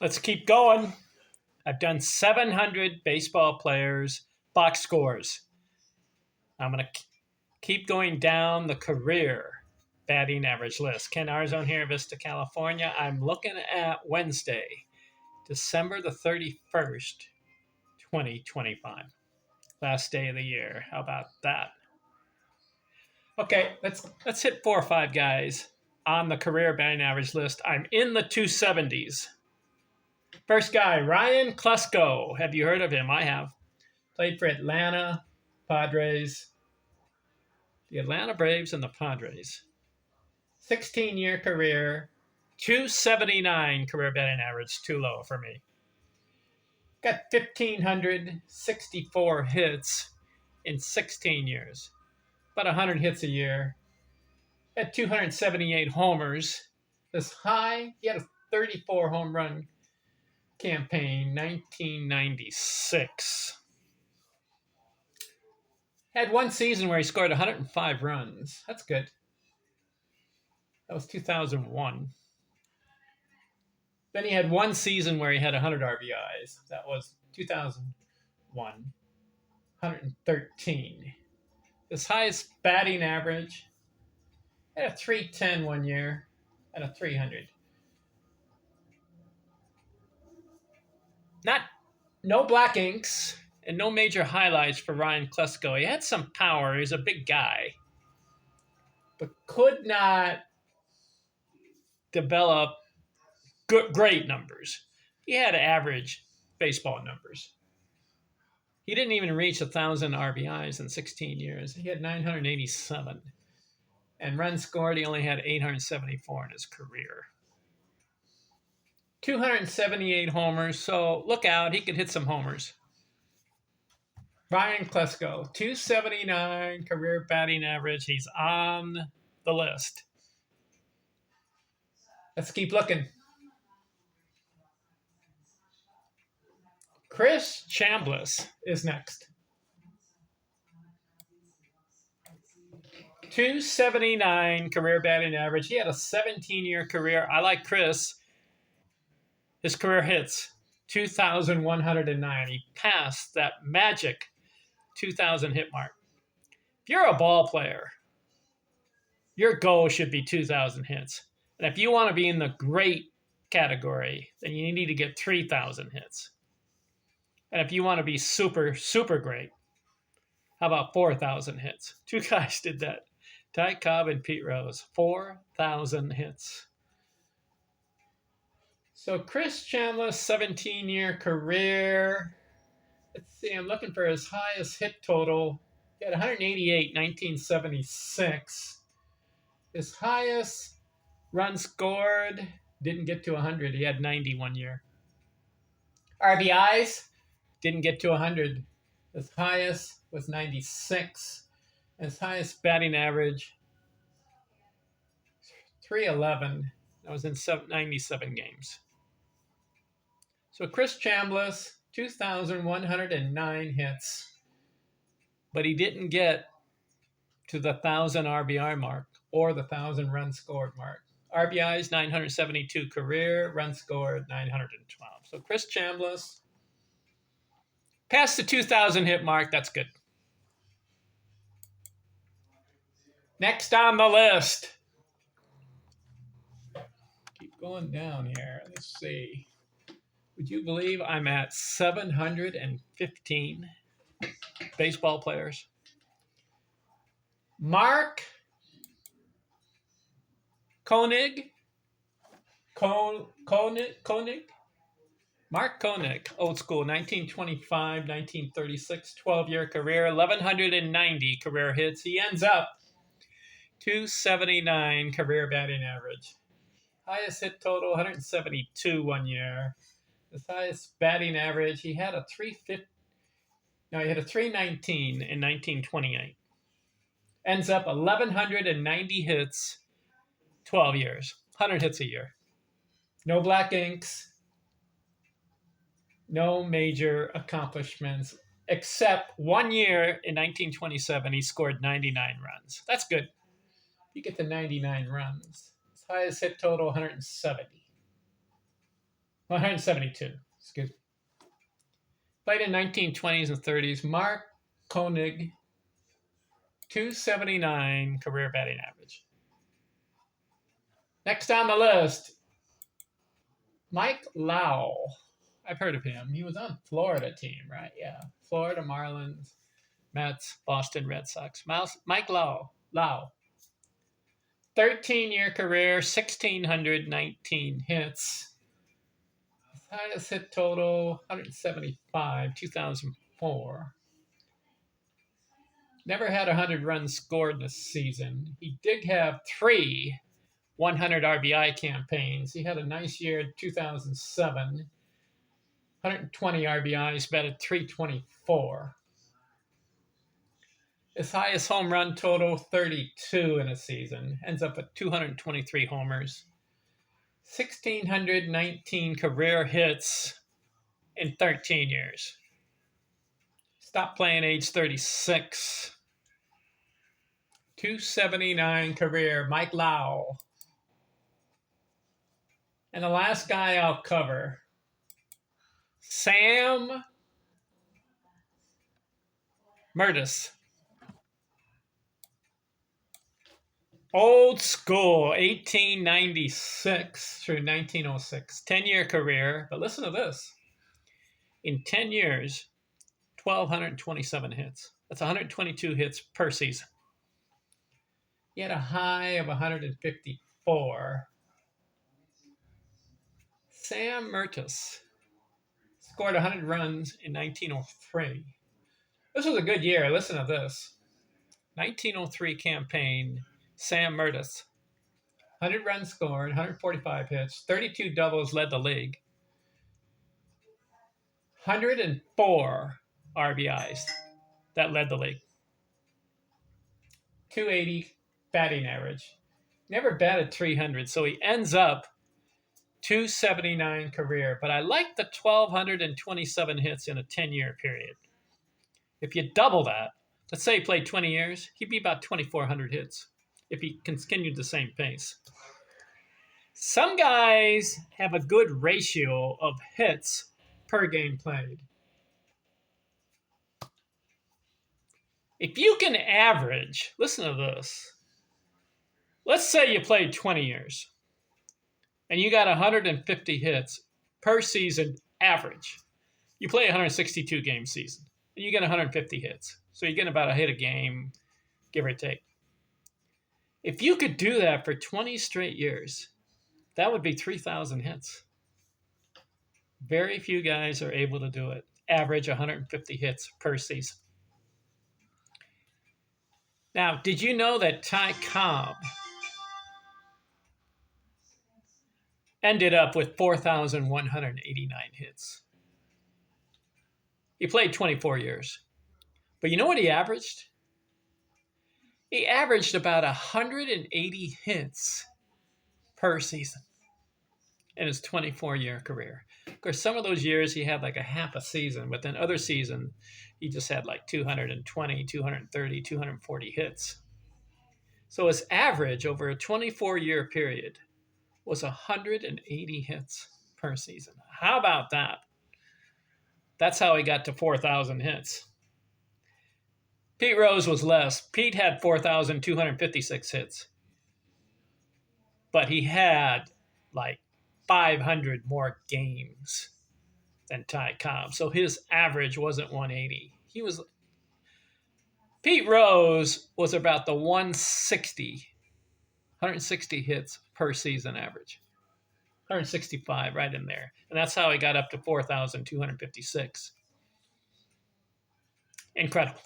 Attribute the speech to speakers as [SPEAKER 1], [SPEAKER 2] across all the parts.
[SPEAKER 1] Let's keep going. I've done 700 baseball players, box scores. I'm going to keep going down the career batting average list. Ken Arzone here, Vista, California. I'm looking at Wednesday, December the 31st, 2025. Last day of the year. How about that? Okay, let's hit 4 or 5 guys on the career batting average list. I'm in the 270s. First guy, Ryan Klesko. Have you heard of him? I have. Played for Atlanta, Padres, the Atlanta Braves, and the Padres. 16-year career, 279 career batting average, too low for me. Got 1,564 hits in 16 years, about 100 hits a year. Had 278 homers. This high, he had a 34 home run campaign, 1996. Had one season where he scored 105 runs. That's good. That was 2001. Then he had one season where he had 100 RBIs. That was 2001, 113. His highest batting average, had a 310 one year and a 300. No black inks and no major highlights for Ryan Klesko. He had some power. He's a big guy, but could not develop great numbers. He had average baseball numbers. He didn't even reach 1,000 RBIs in 16 years. He had 987. And runs scored, he only had 874 in his career. 278 homers, so look out, he could hit some homers. Ryan Klesko, 279 career batting average. He's on the list. Let's keep looking. Chris Chambliss is next. 279 career batting average. He had a 17-year career. I like Chris. His career hits, 2,109. He passed that magic 2,000 hit mark. If you're a ball player, your goal should be 2,000 hits. And if you want to be in the great category, then you need to get 3,000 hits. And if you want to be super, super great, how about 4,000 hits? 2 guys did that. Ty Cobb and Pete Rose, 4,000 hits. So Chris Chambliss, 17-year career. Let's see, I'm looking for his highest hit total. He had 188 in 1976. His highest run scored, didn't get to 100. He had 90 one year. RBIs, didn't get to 100. His highest was 96. His highest batting average, 311. That was in 97 games. So Chris Chambliss, 2,109 hits, but he didn't get to the 1,000 RBI mark or the 1,000 runs scored mark. RBIs, 972 career, runs scored, 912. So Chris Chambliss passed the 2,000 hit mark. That's good. Next on the list. Keep going down here. Let's see. Would you believe I'm at 715 baseball players? Mark Koenig. Koenig? Mark Koenig, old school, 1925, 1936, 12-year career, 1,190 career hits. He ends up 279 career batting average. Highest hit total, 172 one year. His highest batting average, he had a 319 in 1928. Ends up 1,190 hits, 12 years, 100 hits a year. No black inks, no major accomplishments, except 1 year in 1927, he scored 99 runs. That's good. You get to 99 runs. His highest hit total, 170. 172. Excuse me. Played in 1920s and 30s. Mark Koenig, 279 career batting average. Next on the list, Mike Lowell. I've heard of him. He was on Florida team, right? Yeah. Florida Marlins, Mets, Boston Red Sox. Mike Lowell. 13-year career, 1,619 hits. His highest hit total, 175, 2004. Never had 100 runs scored this season. He did have 3 100 RBI campaigns. He had a nice year in 2007. 120 RBIs, batted .324. His highest home run total, 32 in a season. Ends up at 223 homers. 1,619 career hits in 13 years. Stopped playing age 36. 279 career, Mike Lowell. And the last guy I'll cover, Sam Mertes. Old school, 1896 through 1906. 10-year career. But listen to this. In 10 years, 1,227 hits. That's 122 hits per season. He had a high of 154. Sam Mertes scored 100 runs in 1903. This was a good year. Listen to this. 1903 campaign, Sam Mertes. 100 runs scored, 145 hits, 32 doubles, led the league. 104 RBIs, that led the league. 280 batting average. Never batted 300, so he ends up 279 career. But I like the 1,227 hits in a 10-year period. If you double that, let's say he played 20 years, he'd be about 2,400 hits if he continued the same pace. Some guys have a good ratio of hits per game played. If you can average, listen to this. Let's say you played 20 years and you got 150 hits per season average. You play a 162 game season and you get 150 hits. So you're getting about a hit a game, give or take. If you could do that for 20 straight years, that would be 3,000 hits. Very few guys are able to do it. Average 150 hits per season. Now, did you know that Ty Cobb ended up with 4,189 hits? He played 24 years. But you know what he averaged? He averaged about 180 hits per season in his 24-year career. Of course, some of those years he had like a half a season, but then other seasons he just had like 220, 230, 240 hits. So his average over a 24-year period was 180 hits per season. How about that? That's how he got to 4,000 hits. Pete Rose was less. Pete had 4,256 hits. But he had like 500 more games than Ty Cobb. So his average wasn't 180. Pete Rose was about the 160 hits per season average. 165, right in there. And that's how he got up to 4,256. Incredible.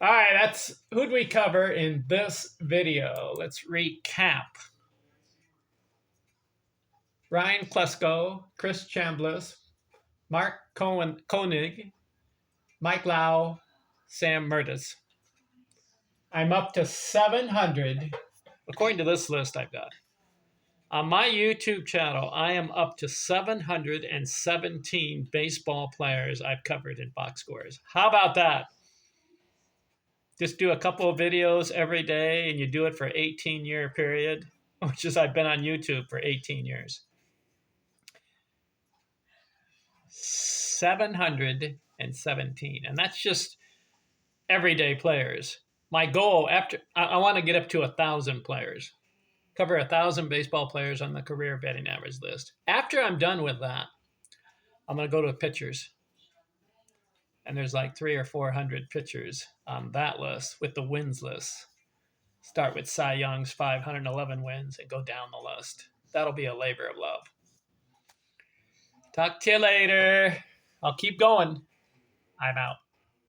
[SPEAKER 1] All right, that's who'd we cover in this video. Let's recap. Ryan Klesko, Chris Chambliss, Mark Koenig, Mike Lowell, Sam Mertes. I'm up to 700, according to this list I've got. On my YouTube channel, I am up to 717 baseball players I've covered in box scores. How about that? Just do a couple of videos every day and you do it for 18-year period, which is I've been on YouTube for 18 years. 717. And that's just everyday players. My goal after I want to get up to 1,000 players, cover 1,000 baseball players on the career batting average list. After I'm done with that, I'm going to go to pitchers. And there's like 300 or 400 pitchers on that list with the wins list. Start with Cy Young's 511 wins and go down the list. That'll be a labor of love. Talk to you later. I'll keep going. I'm out.